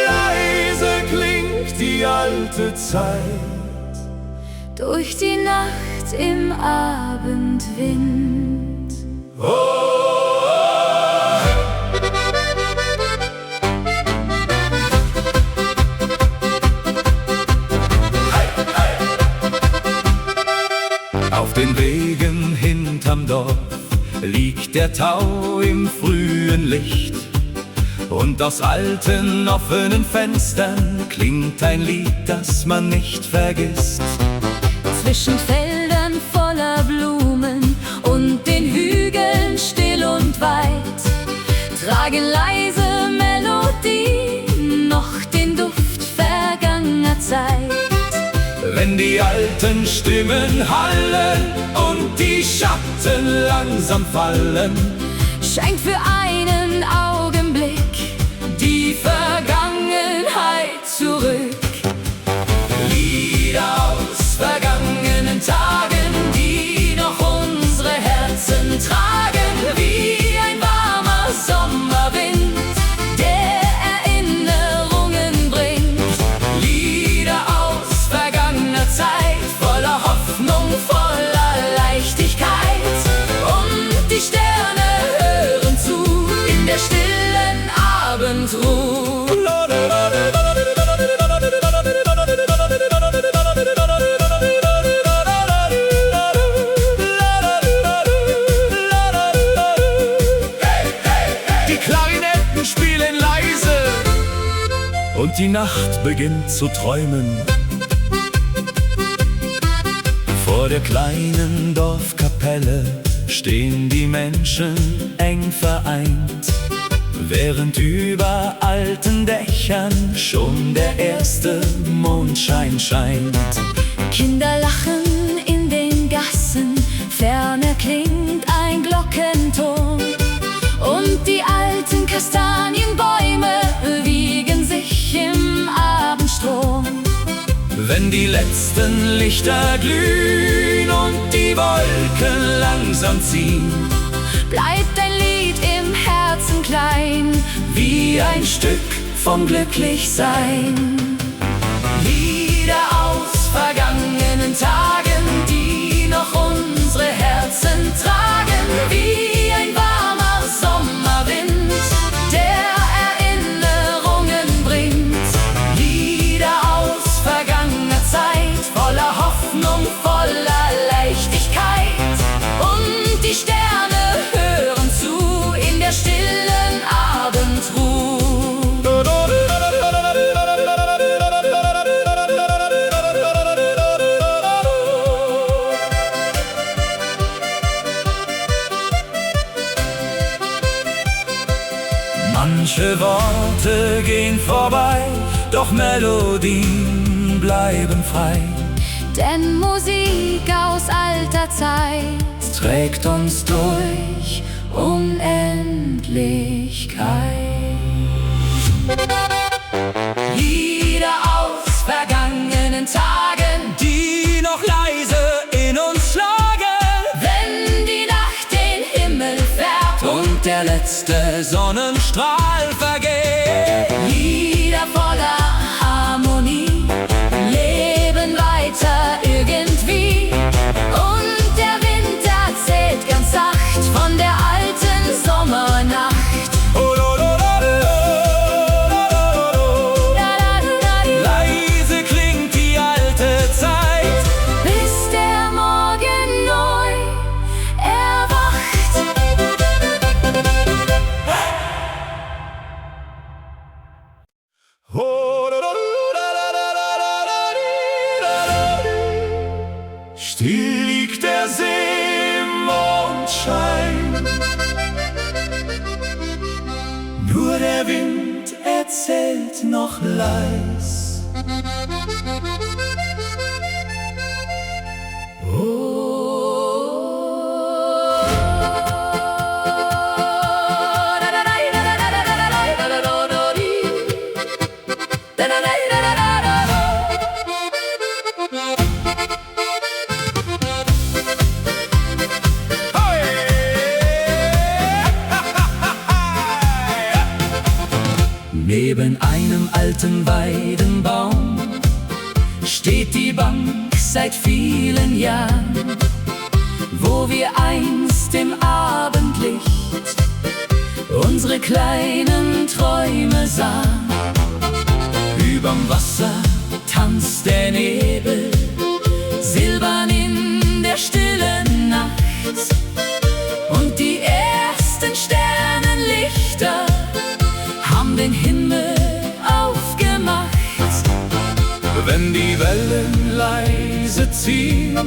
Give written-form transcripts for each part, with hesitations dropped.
Leise klingt die alte Zeit durch die Nacht im Abendwind. Auf den Wegen hinterm Dorf liegt der Tau im frühen Licht, und aus alten offenen Fenstern klingt ein Lied, das man nicht vergisst. Zwischen Feldern voller Blumen und den Hügeln still und weit tragen leise Melodien noch den Duft vergangener Zeit. Wenn die alten Stimmen hallen und die Schatten langsam fallen, scheint für einen Augenblick die Vergangenheit zurück. Lieder aus vergangenen Tagen, die noch unsere Herzen tragen, wie ein warmer Sommerwind, Der Erinnerungen bringt. Lieder aus vergangener Zeit, voller Hoffnung, voller Leichtigkeit. Und die Sterne hören zu in der stillen Abendruhe. Die Klarinetten spielen leise und die Nacht beginnt zu träumen. Vor der kleinen Dorfkapelle stehen die Menschen eng vereint, während über alten Dächern schon der erste Mondschein scheint. Kinder lachen in den Gassen, ferner klingt ein Glockenton. Und die alten Kastanienbäume wiegen sich im Abendstrom. Wenn die letzten Lichter glühen und die Wolken langsam ziehen, Bleibt ein Lied im Herzen klein, wie ein Stück vom Glücklichsein. Lieder aus vergangenen Tagen, die noch unsere Herzen tragen, wie ein warmer Sommerwind, der Erinnerungen bringt. Lieder aus vergangener Zeit, voller Hoffnung, voller Leichtigkeit. und die Sterne hören zu in der stillen Abendruhe. Manche Worte gehen vorbei, doch Melodien bleiben frei. Denn Musik aus alter Zeit Trägt uns durch Unendlichkeit. Lieder aus vergangenen Tagen, die noch leise in uns schlagen. Wenn die Nacht den Himmel färbt Und der letzte Sonnenstrahl vergeht. Lieder voller Harmonie leben weiter irgendwie. Und der Wind erzählt ganz sacht von der alten Sommernacht. Leise klingt die alte Zeit, Bis der Morgen neu erwacht. still liegt der See im Mondschein. Nur der Wind erzählt noch leis. Neben einem alten Weidenbaum steht die Bank seit vielen Jahren, wo wir einst im Abendlicht unsere kleinen Träume sahen. Überm Wasser tanzt der Nebel, silbern in der stillen Nacht, und die ersten Sternenlichter haben den Himmel aufgemacht. Wenn die Wellen leise ziehen,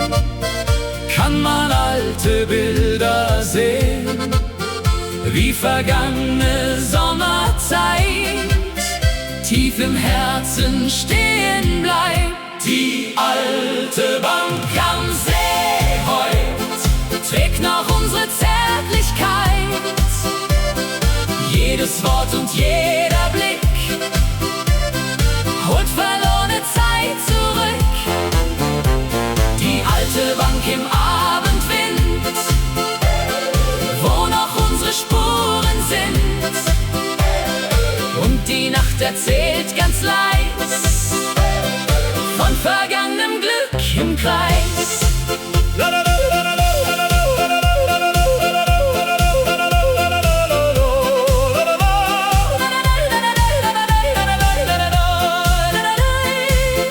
kann man alte Bilder sehen, wie vergangene Sommerzeit tief im Herzen stehen bleibt. Die alte Bank am See heut trägt noch unsere Zärtlichkeit. Jedes Wort und jeder Blick holt verlorene Zeit zurück. Die alte Bank im Abendwind, wo noch unsere Spuren sind, und die Nacht erzählt ganz leis von vergangenem Glück im Kreis.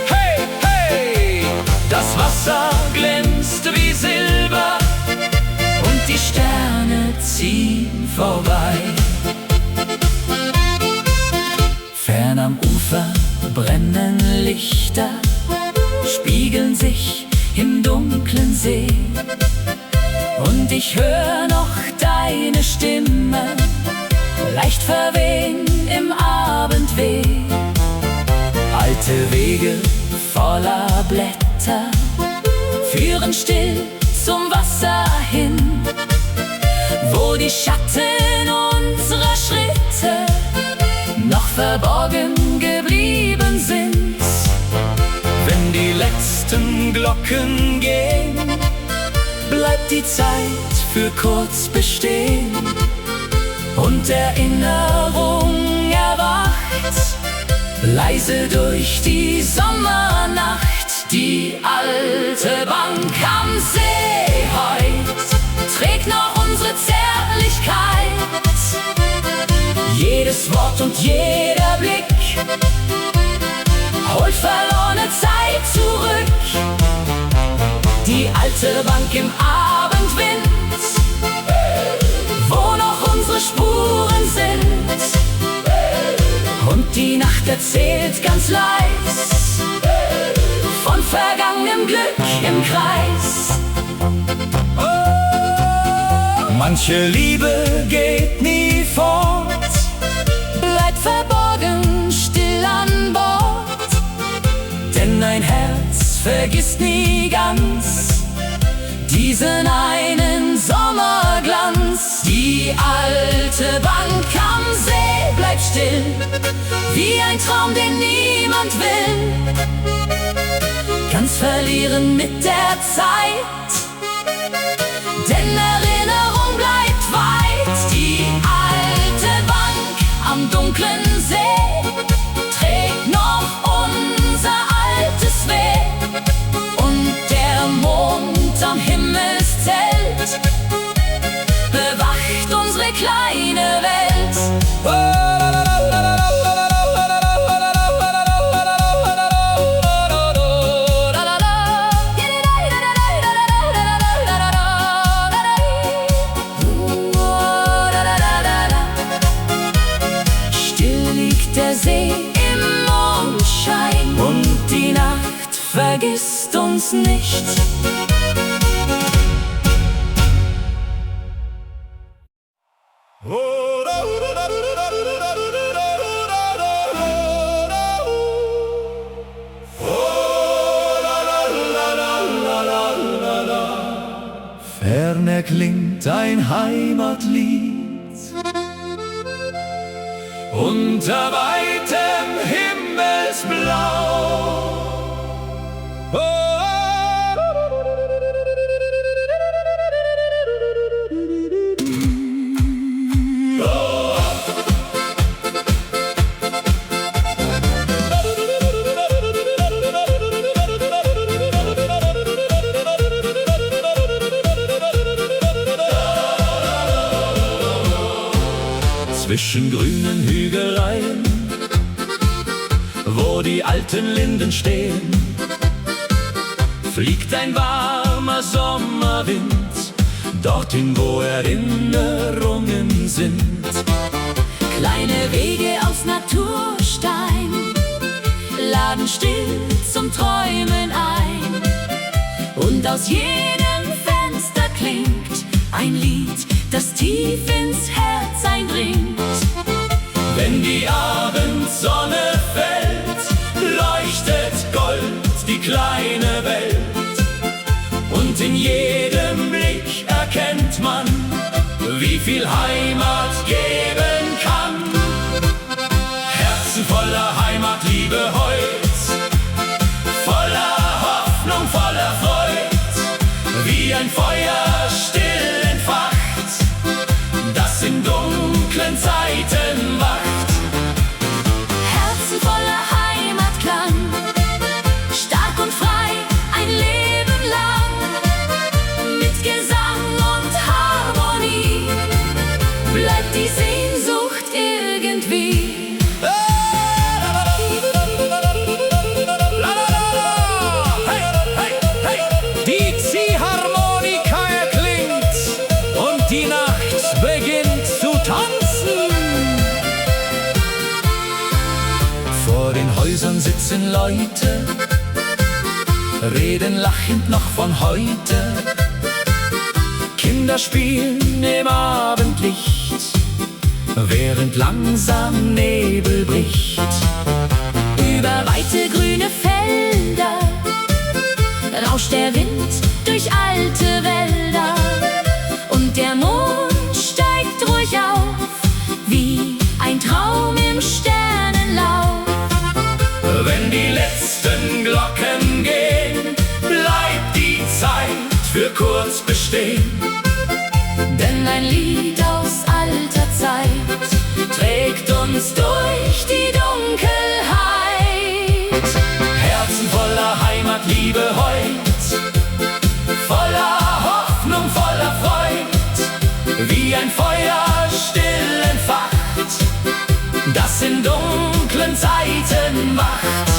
Hey, hey, das Wasser glänzt wie Silber und die Sterne ziehen vorbei. Fern am Ufer brennen Lichter, spiegeln sich im dunklen See, und ich hör noch deine Stimme, leicht verwehen im Abendweh. Alte Wege voller Blätter führen still zum Wasser hin, wo die Schatten unserer Schritte noch verborgen geblieben sind. Wenn die letzten Glocken gehen, bleibt die Zeit für kurz bestehen, und Erinnerung erwacht leise durch die Sommernacht. Die alte Bank am See heut trägt noch unsere Zärtlichkeit. Jedes Wort und jeder Blick holt verlorene Zeit zurück. Die alte Bank im Abendwind, wo noch unsere Spuren sind, und die Nacht erzählt ganz leis von vergangenem Glück im Kreis. Manche Liebe geht nie fort, bleibt verborgen still an Bord, denn ein Herz vergisst nie ganz diesen einen Sommerglanz. Die alte Bank am See bleibt still, wie ein Traum, den niemand will, ganz verlieren mit der Zeit, denn Erinnerung bleibt weit. Die alte Bank am dunklen See trägt noch unser altes Weh, und der Mond am Himmelszelt bewacht unsere kleine Welt. Still liegt der See im Mondschein, und die Nacht vergisst uns nicht. Fern erklingt ein Heimatlied unter weitem Himmelsblau. zwischen grünen Hügelreihen, wo die alten Linden stehen, fliegt ein warmer Sommerwind dorthin, wo Erinnerungen sind. Kleine Wege aus Naturstein laden still zum Träumen ein, und aus jedem Fenster klingt ein Lied, das tief ins Herz eindringt. Wenn die Abendsonne fällt, leuchtet Gold die kleine Welt, und in jedem Blick erkennt man, wie viel Heimat geben kann. Herzen voller Heimatliebe heut, voller Hoffnung, voller Freud, wie ein Feuer still entfacht, das in dunklen Zeiten wacht. Herzen voller Heimatklang, stark und frei ein Leben lang, mit Gesang und Harmonie bleibt die Sehnsucht irgendwie. Die Ziehharmonika erklingt und die Nacht beginnt zu tanzen. Vor den Häusern sitzen Leute, reden lachend noch von heute. Kinder spielen im Abendlicht, während langsam Nebel bricht. Über weite grüne Felder rauscht der Wind durch alte Wälder, und der Mond steigt ruhig auf, wie ein Traum im Sternenlauf. Wenn die letzten Glocken gehen, bleibt die Zeit für kurz bestehen. Denn ein Lied aus alter Zeit trägt uns durch die Dunkelheit. Herzen voller Heimatliebe heut, voller Hoffnung, voller Freud, wie ein Feuer still entfacht, das in dunklen Zeiten wacht.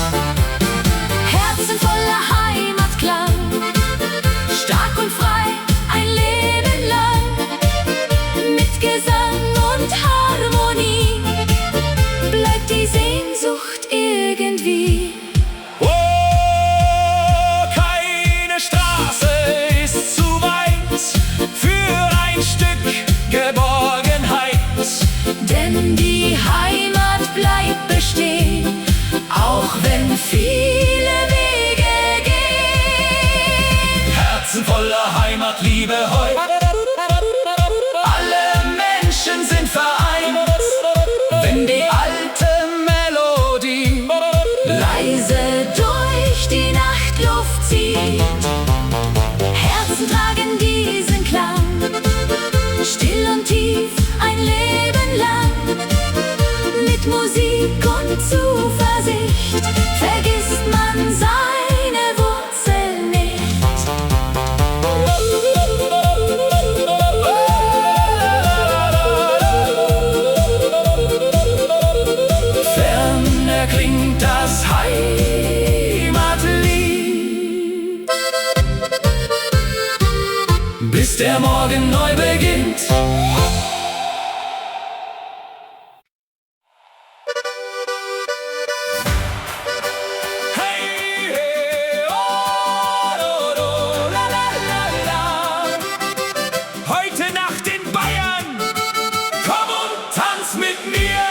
Herzen voller Heimatklang, stark und frei ein Leben lang, mit Gesang und Harmonie bleibt die Sehnsucht irgendwie. Oh, keine Straße ist zu weit für ein Stück Geborgenheit, Denn die Heimat bleibt bestehen, auch wenn viele Wege gehen. Herzen voller Heimatliebe heut, alle Menschen sind vereint, wenn die alte Melodie Leise durch die Nachtluft zieht. Herzen tragen diesen Klang, still und tief ein Leben lang. Mit Musik und Zuversicht vergisst man seine Wurzeln nicht. fern erklingt das Heimatlied, bis der Morgen neu beginnt. Hey, hey, oh, do, do, la, la, la, la. Heute Nacht in Bayern, komm und tanz mit mir.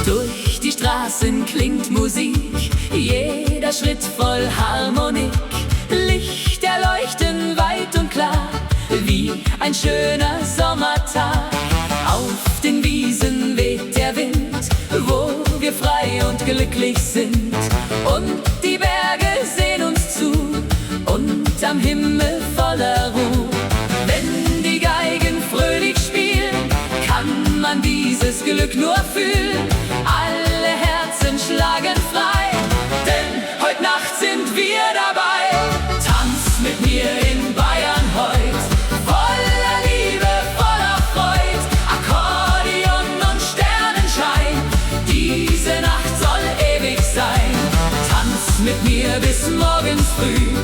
Durch die Straßen klingt Musik, jeder Schritt voll Harmonik. Lichter leuchten weit und klar, wie ein schöner Sommertag. Auf den Wiesen weht der Wind, wo wir frei und glücklich sind. Und die Berge sehen uns zu, und am Himmel voller Ruhe. Wenn die Geigen fröhlich spielen, kann man dieses Glück nur fühlen. Alle Herzen schlagen frei, denn heute Nacht sind wir dabei. mit mir bis morgens früh.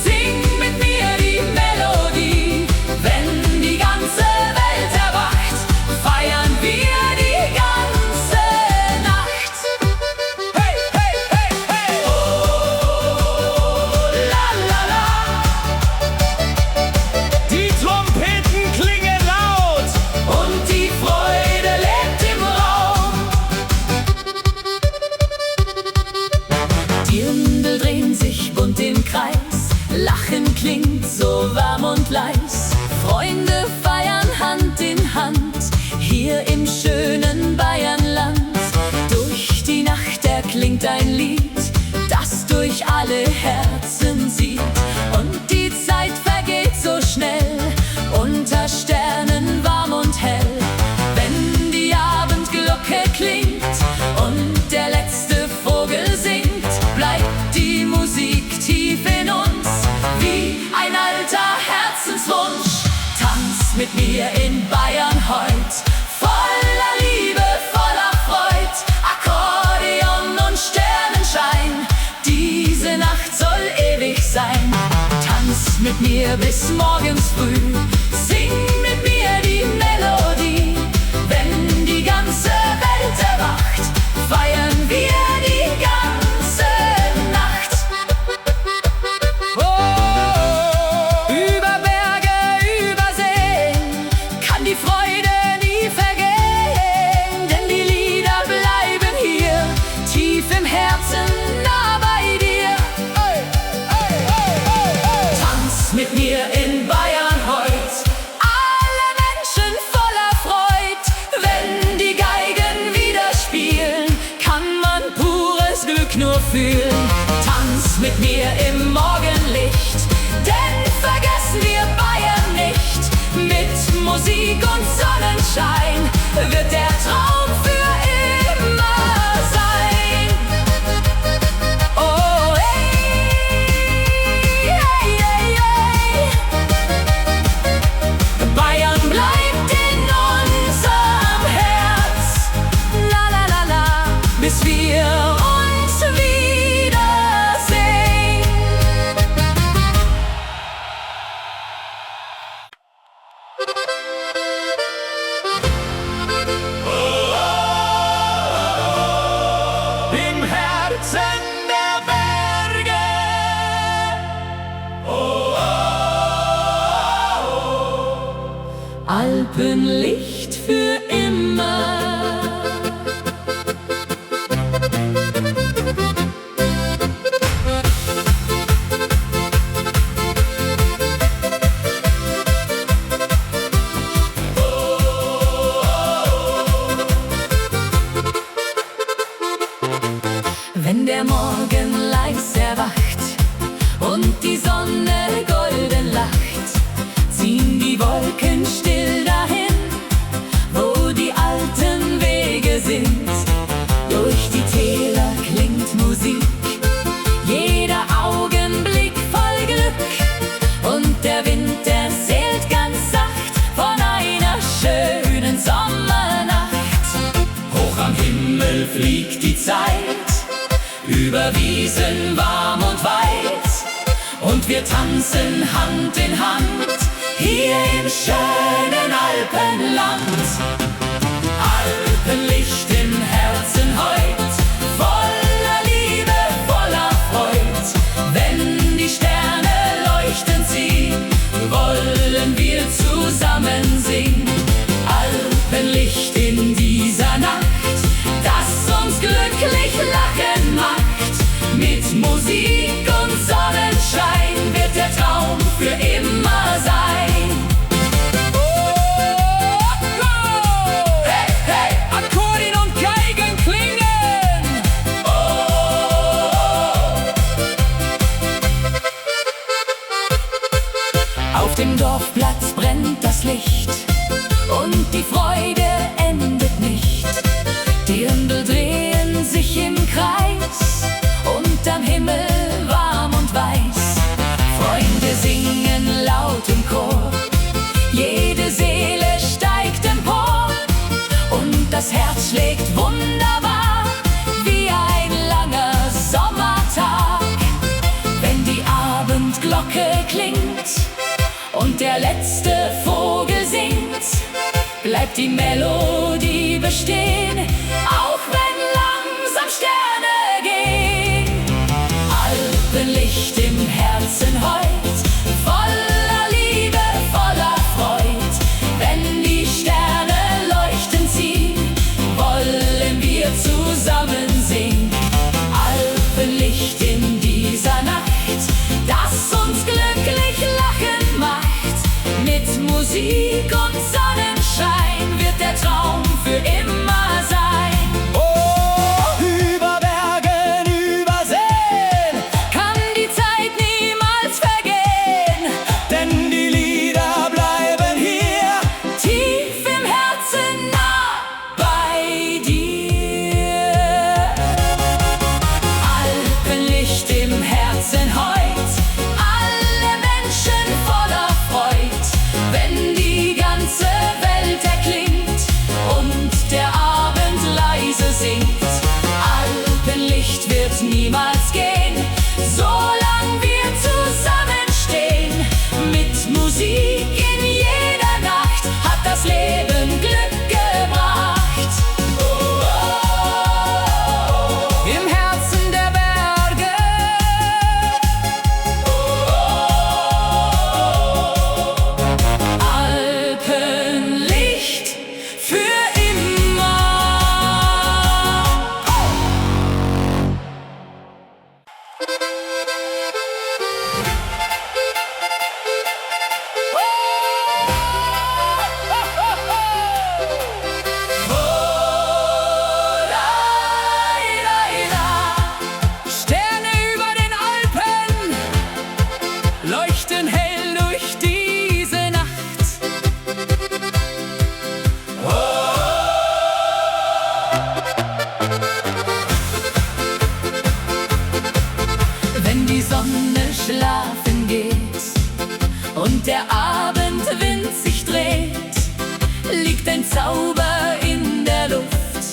Sing mit mir die Melodie. Wenn die ganze Welt erwacht, feiern wir die ganze Nacht. Hey, hey, hey, hey! Oh, la, la, la. Die Trompeten klingen laut Und die Freude lebt im Raum. Dirndl drehen sich bunt im Kreis. Lachen klingt so warm und leis. Freunde feiern Hand in Hand, hier im schönen Bayernland. Durch die Nacht erklingt ein Lied, das durch alle Herzen zieht. Und die Zeit vergeht so schnell, unter Sternen warm und hell. Wenn die Abendglocke klingt und der letzte Vogel singt, bleibt die Musik tief in uns, wie ein alter Herzenswunsch. Tanz mit mir in Bayern heut, voller Liebe, voller Freud, Akkordeon und Sternenschein. Diese Nacht soll ewig sein. Tanz mit mir bis morgens früh, sing mit mir die Melodie. Wenn die ganze Welt erwacht, feiern wir die ganze Nacht. Oh, über Berge, über Seen kann die Freude nie vergehen, denn die Lieder bleiben hier, tief im Herzen, nah bei dir. Tanz mit mir in Bayern heut, alle Menschen voller Freud. Wenn die Geigen wieder spielen, kann man pures Glück nur fühlen. Tanz mit mir im Morgenlicht, denn vergessen wir Bayern nicht. Mit Musik und Sonnenschein wird der Traum für immer sein. Oh, hey, hey, hey, hey. Bayern bleibt in unserem Herz, la la la la, bis wir uns wiedersehen. im Herzen der Berge. Alpenlicht für immer. Wenn der Morgen leis erwacht und die Sonne golden lacht, ziehen die Wolken still dahin, wo die alten Wege sind. Durch die Täler klingt Musik, jeder Augenblick voll Glück. Und der Wind erzählt ganz sacht von einer schönen Sommernacht. Hoch am Himmel fliegt die Zeit, über Wiesen warm und weit. Und wir tanzen Hand in Hand, hier im schönen Alpenland. Alpenlicht im Herzen heut, voller Liebe, voller Freud. Wenn die Sterne leuchten sie, wollen wir zusammen singen. Alpenlicht in dieser Nacht, das uns glücklich lachen macht. Mit Musik und Sonnenschein wird der Traum für immer sein. Oh, oh. Hey, hey, Akkordeon und Geigen bleibt die Melodie bestehen, auch wenn langsam Sterne gehen. Alpenlicht im Herzen heut, voller Liebe, voller Freud. Wenn die Sterne leuchten ziehen, wollen wir zusammen singen. Alpenlicht in dieser Nacht, das uns glücklich lachen macht. Mit Musik und Sonnenschein wird der Traum für immer sein. Oh, über Bergen, über Seen Kann die Zeit niemals vergehen, denn die Lieder bleiben hier tief im Herzen nah bei dir. Alpenlicht im Herzen heut, alle Menschen voller Freud. Wenn die ganze Welt erklingt und der Abend leise singt, Alpenlicht wird niemals gehen, solange wir zusammenstehen. Mit Musik in jeder Nacht hat das Leben Glück gebracht. Im Herzen der Berge, Alpenlicht für immer. Sterne über den Alpen leuchten hell durch diese Nacht. Wenn die Sonne schlafen geht und der Abendwind sich dreht, liegt ein Zauber in der Luft,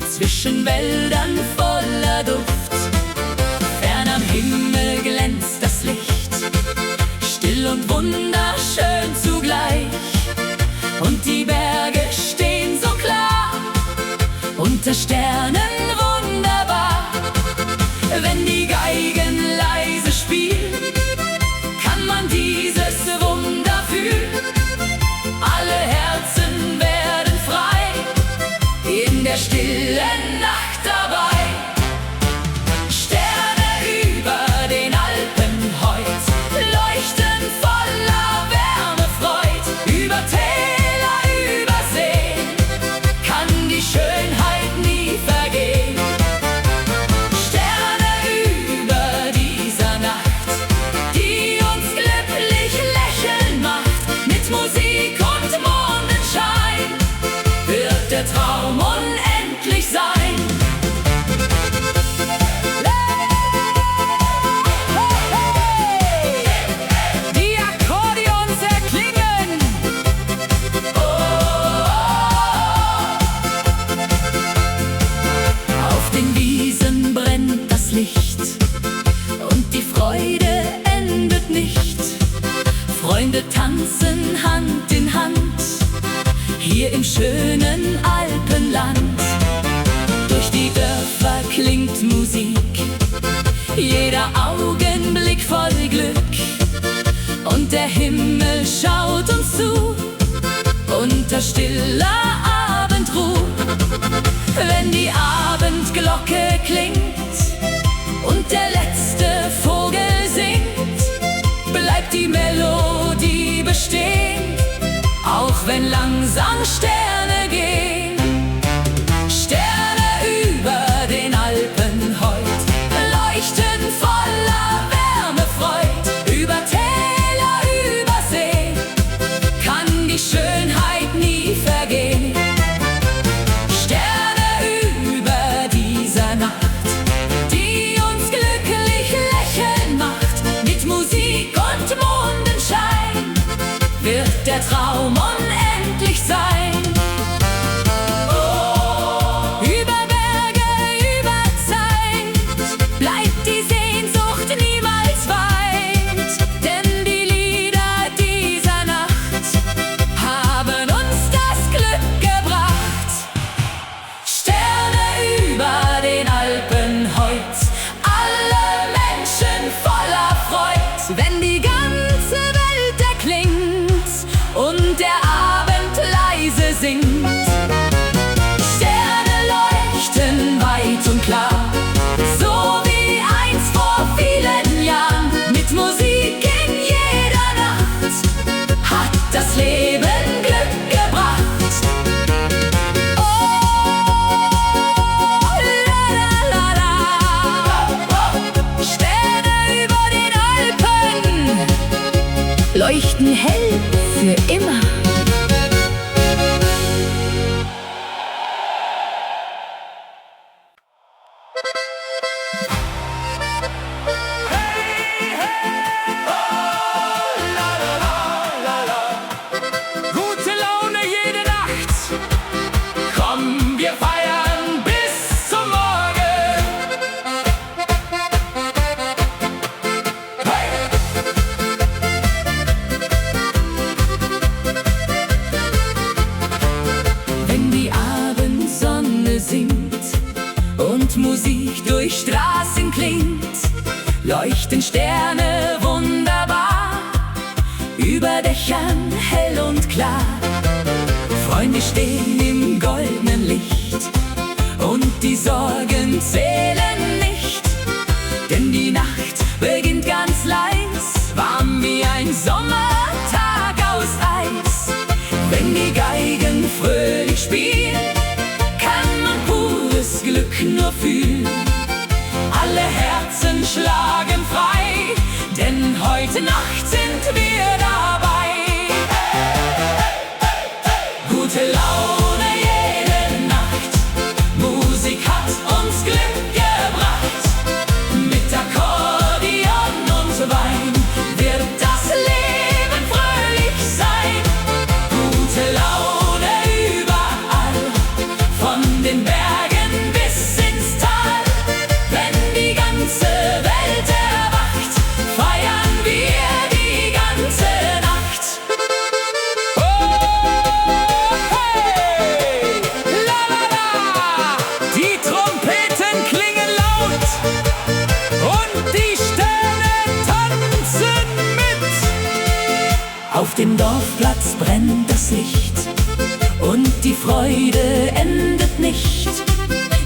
zwischen Wäldern voller Duft. Fern am Himmel glänzt das Licht, still und wunderschön zugleich. Und die Berge stehen so klar, unter Sternen wunderbar. Wenn die Geigen leise spielen, kann man dieses Wunder fühlen. Alle Herzen werden frei, in der stillen Nacht dabei. Sterne über den Alpen heut leuchten voller Wärme, Freud. Über Täler, über Seen kann die Schönheit nie vergehen. Sterne über dieser Nacht, die uns glücklich lächeln macht. Mit Musik und Mondenschein wird der Traum unendlich sein. Die Akkordeons erklingen. Auf den Wiesen brennt das Licht und die Freude endet nicht. Freunde tanzen Hand in Hand, hier im schönen Alpenland. Durch die Dörfer klingt Musik, jeder Augenblick voll Glück. Und der Himmel schaut uns zu, unter stiller Abendruh. Wenn die Abendglocke klingt und der letzte Vogel singt, bleibt die Melodie bestehen, auch wenn langsam Sterne gehen. Sterne über den Alpen heut leuchten voller Wärme, Freud. Über Täler, über See kann die Schönheit nie vergehen. Sterne über dieser Nacht, mir hell für immer. Gute Laune jede Nacht. Komm, wir feiern bis zum Morgen. Hey! Wenn die Abendsonne singt und Musik durch Straßen klingt, leuchten Sterne wunderbar, über Dächern hell und klar. Freunde stehen im goldenen Licht und die Sorgen zählen nicht, denn die Nacht beginnt ganz leis, warm wie ein Sommertag aus Eis. Wenn die Geigen fröhlich spielen, kann man pures Glück nur fühlen. Alle Herzen schlagen frei, denn heute Nacht sind wir dabei. Gute Laune jede Nacht, Musik hat uns Glück gebracht. Mit Akkordeon und Wein wird das Leben fröhlich sein. Gute Laune überall, von den Bergen bis ins Tal. Wenn die ganze Welt erwacht, feiern wir die ganze Nacht. Oh, hey! La la la! Die Trompeten klingen laut und die Sterne tanzen mit. Auf dem Dorfplatz brennt das Licht und die Freude endet nicht.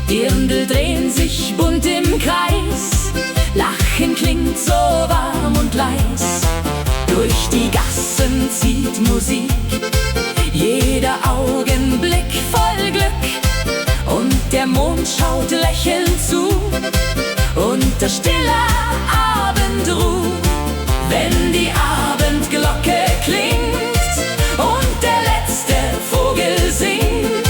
Dirndl drehen sich bunt im Kreis, Lachen klingt so warm und leis. Durch die Gassen zieht Musik, jeder Augenblick voll Glück. Und der Mond schaut lächelnd zu, unter stiller Abendruh. Wenn die Abendglocke klingt und der letzte Vogel singt,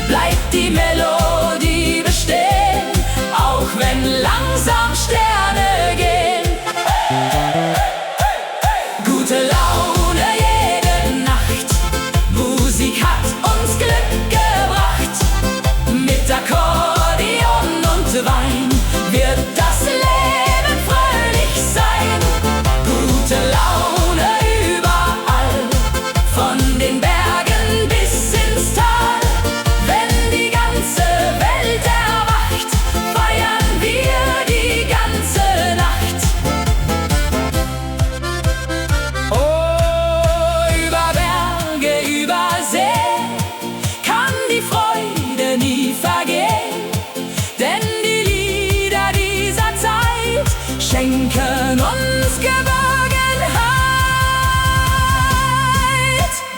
bleibt die Melodie bestehen, auch wenn langsam Sterne gehen. Gute Laune jede Nacht, Musik hat uns Glück gebracht. Mit Akkordeon und Wein wird das Leben fröhlich sein. Gute Laune überall, von den Bergen bis ins Tal. Wenn die ganze Welt erwacht, feiern wir die ganze Nacht. Oh, über Berge, über See kann die Freude nie vergehen, denn die Lieder dieser Zeit schenken uns Geborgenheit.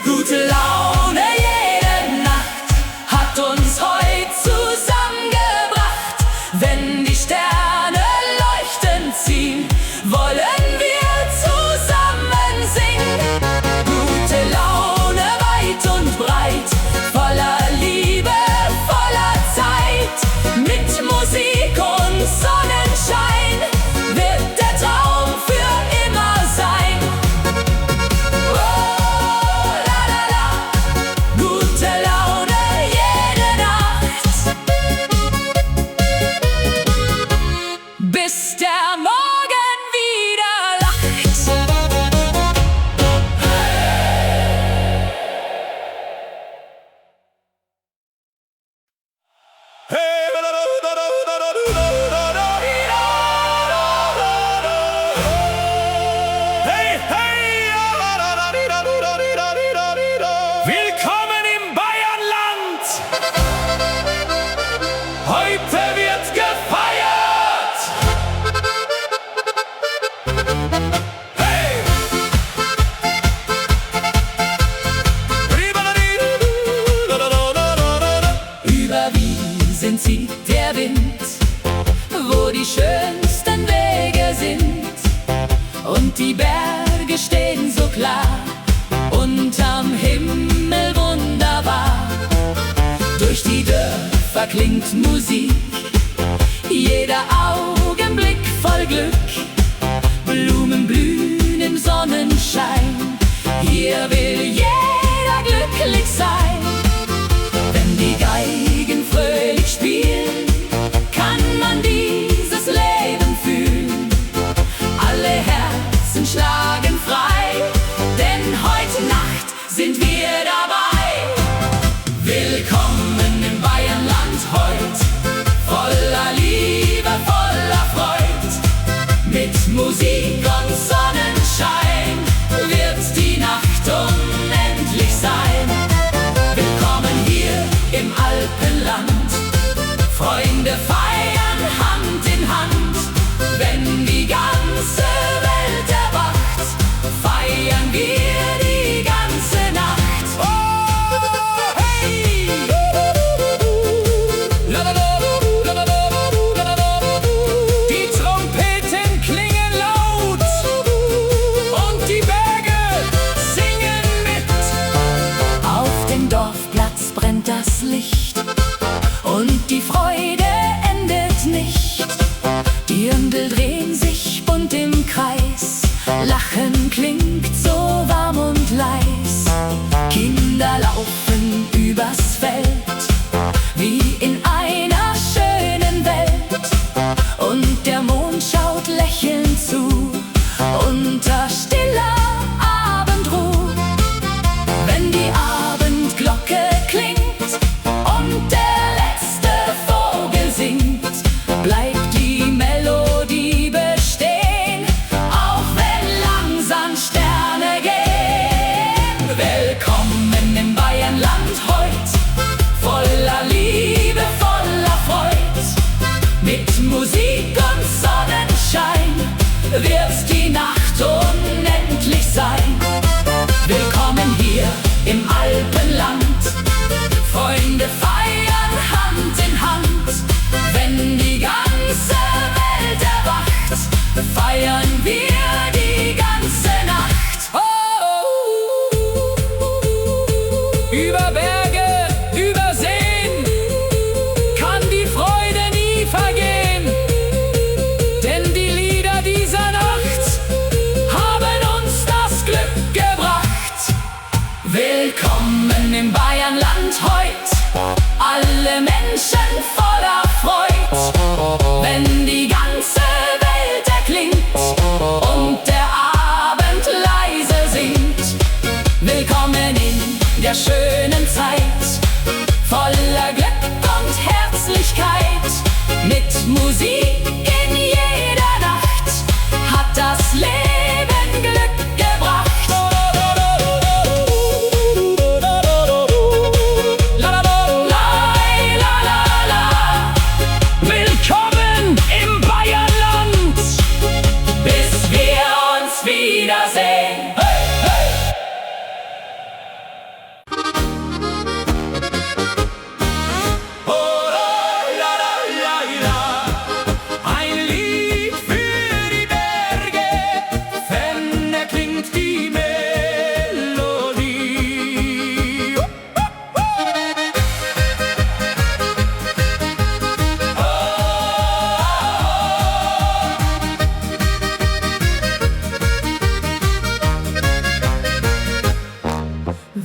Gute Laune jede Nacht hat uns heute zusammengebracht. Wenn die Sterne leuchtend ziehen, wollen wir zusammen singen. Gute Laune weit und breit, voller Liebe, voller Zeit. Mit Musik und Sonnenschein wird der Traum für immer sein. Oh, la la la, gute Laune jede Nacht. da klingt Musik. Jeder Augenblick voll Glück, Blumen blühen im Sonnenschein. Hier will jeder glücklich sein. Wenn die Geigen fröhlich spielen, kann man dieses Leben fühlen. Alle Herzen schlagen frei, denn heute Nacht sind wir dabei. Willkommen im Bayernland heut, voller Liebe, voller Freud. Mit Musik und Sonnenschein wird die Nacht unendlich sein. Willkommen hier im Alpenland, Freunde feiern Hand in Hand. Wenn die ganze Welt erwacht, feiern wir die ganze Nacht. Oh, hey! Die Trompeten klingen laut und die Berge singen mit. Auf dem Dorfplatz brennt das Licht und die Freude endet nicht. Die Dirndl drehen sich bunt im Kreis, Lachen klingt so warm und leis. Kinder laufen übers Feld, wie in einer schönen Welt. Und der Mond schaut lächelnd zu, unter stiller Abendruh. Wenn die Abendglocke klingt und der letzte Vogel singt, bleibt die Melodie bestehen, auch wenn langsam Sterne gehen. Willkommen im Bayernland heut, voller Liebe, voller Freud. Mit Musik und Sonnenschein wird die Nacht unendlich sein. Willkommen hier im Alpenland, Freunde feiern Hand in Hand. Wenn die ganze Welt erwacht, feiern wir die ganze Nacht. Oh, über Berge, über Seen kann die Freude nie vergehen, denn die Lieder dieser Nacht haben uns das Glück gebracht. Willkommen im Bayernland heut, alle Menschen voller Freud. Wenn die ganze Welt erklingt und der Abend leise singt. Willkommen in der schönen Zeit, voller Glück und Herzlichkeit. Mit Musik in jeder Nacht hat das Leben Glück gebracht. Willkommen im Bayernland, bis wir uns wiedersehen. Hey, hey! Oh, la, la, la, la. Ein Lied für die Berge, ferner klingt die Melodie.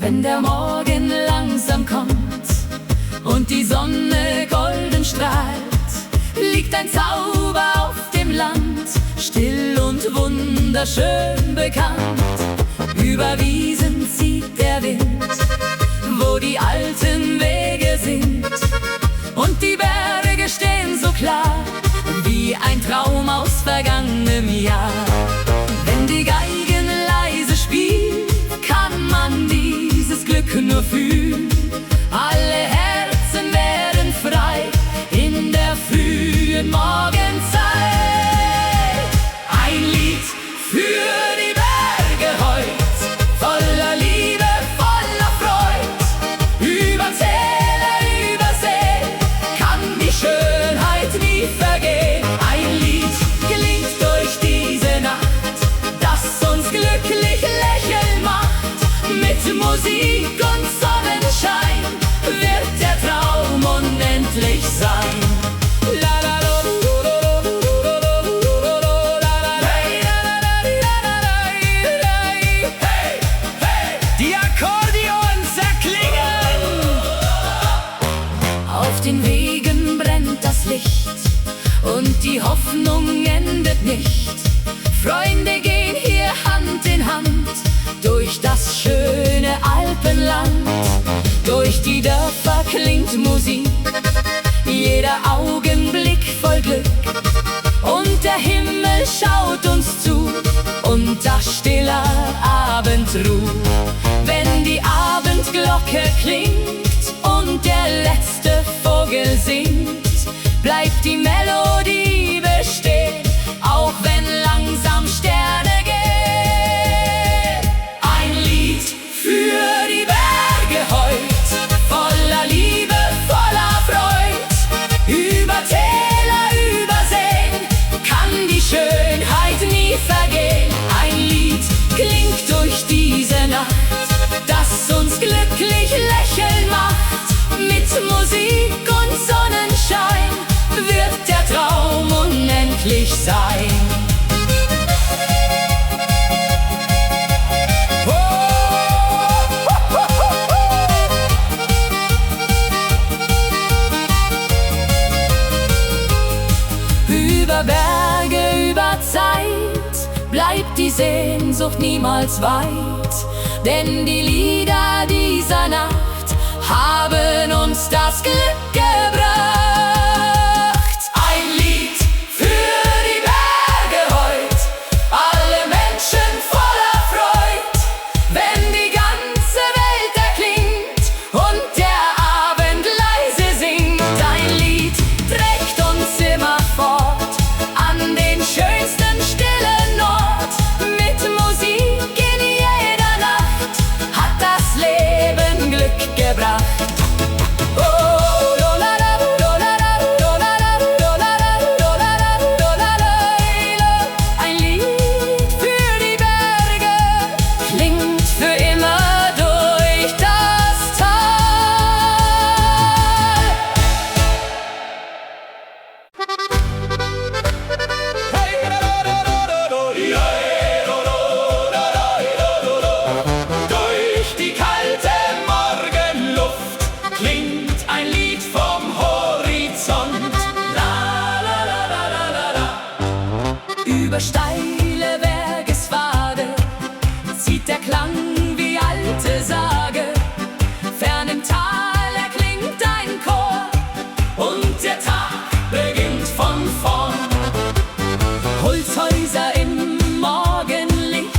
Wenn der Morgen langsam kommt und die Sonne golden strahlt, liegt ein Zauber auf dem Land, still und wunderschön bekannt. Über Wiesen zieht der Wind, wo die alten Wege sind, und die Berge stehen so klar, wie ein Traum aus vergangenem Jahr. Wenn die Geigen leise spielen, kann man dieses Glück nur fühlen. Alle Herzen werden frei in der frühen Morgenzeit. Ein Lied für die Berge heut, voller Liebe, voller Freud. Über Täler, über See kann die Schönheit nie vergehen. Ein Lied klingt durch diese Nacht, das uns glücklich lächeln macht. Mit Musik und Sonnenschein wird der Traum unendlich und die Hoffnung endet nicht. Freunde gehen hier Hand in Hand durch das schöne Alpenland. Durch die Dörfer klingt Musik, jeder Augenblick voll Glück. Und der Himmel schaut uns zu, unter stiller Abendruh. Wenn die Abendglocke klingt und der letzte Vogel singt, bleibt die Melodie bestehen, auch wenn langsam Sterne gehen. Ein Lied für die Berge heut, voller Liebe, voller Freud. Über Täler, über Seen kann die Schönheit nie vergehen. Ein Lied klingt durch diese Nacht, das uns glücklich lächeln macht. Mit Musik und Sonnenschein wird der Traum unendlich sein. Über Berge, über Zeit bleibt die Sehnsucht niemals weit, denn die Lieder dieser Nacht haben uns das Glück gebracht. Ein Lied für die Berge heut, alle Menschen voller Freud. Wenn die ganze Welt erklingt und der Abend leise singt, ein Lied trägt uns immer fort an den schönsten stillen Ort. Mit Musik in jeder Nacht hat das Leben Glück gebracht. Ein Lied für die Berge klingt für immer durch das Tal. Durch die kalte Morgenluft klingt ein Lied vom Horizont. La la la la la la la. Über steile Bergespfade zieht der Klang wie alte Sage. Fern im Tal erklingt ein Chor und der Tag beginnt von vorn. Holzhäuser im Morgenlicht,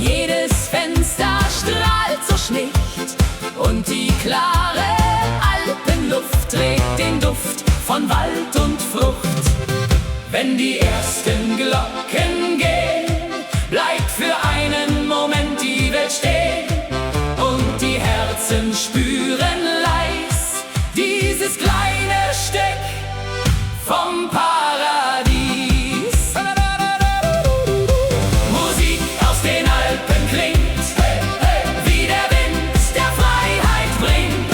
jedes Fenster strahlt so schlicht und die klare Alpenluft trägt den Duft von Wald und Frucht. Wenn die ersten Glocken gehen, bleibt für einen Moment die Welt stehen und die Herzen spüren leis dieses kleine Stück vom Paradies. Musik aus den Alpen klingt, wie der Wind, der Freiheit bringt,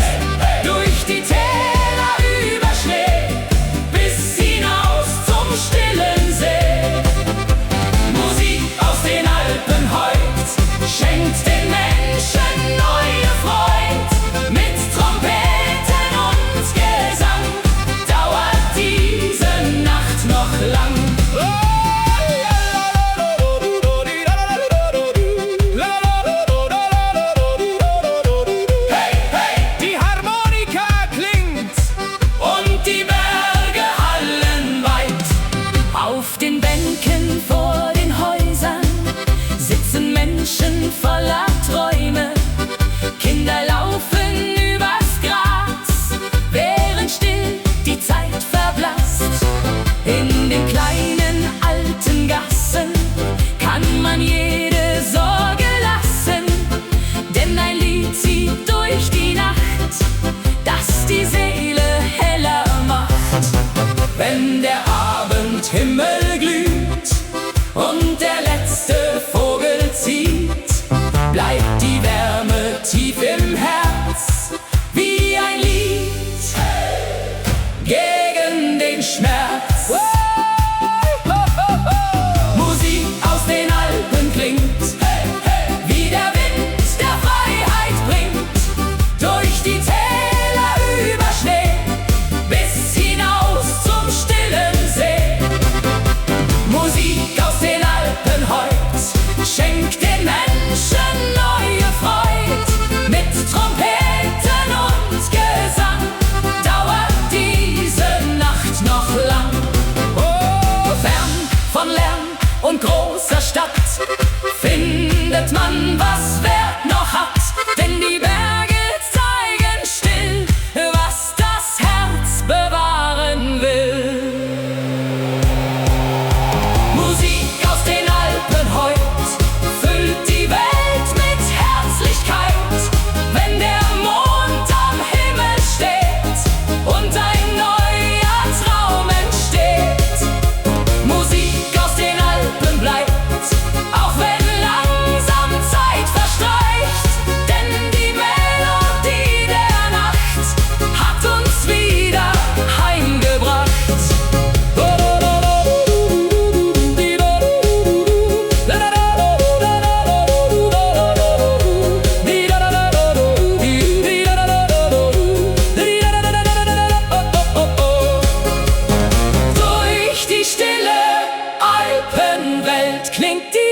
durch die Täler über Schnee bis hinaus zum stillen See. Musik aus den Alpen heut schenkt den Menschen neue Freud. Mit Trompeten und Gesang dauert diese Nacht noch lang. Hey, hey, die Harmonika klingt und die Berge hallen weit. Auf den Bänken vor den Häusern sitzen Menschen voller Träume. Kinder laufen übers Gras, während still die Zeit verblasst. In den kleinen alten Gassen kann man jede Sorge lassen, denn ein Lied zieht durch die Nacht, das die Seele heller macht. Wenn der Abendhimmel glüht und der letzte Vogel zieht, bleibt die Wärme tief im Herz wie ein Lied gegen den Schmerz. Musik aus den Alpen klingt, wie der Wind, der Freiheit bringt, durch die Täler über Schnee bis hinaus zum stillen See. die stille Alpenwelt klingt die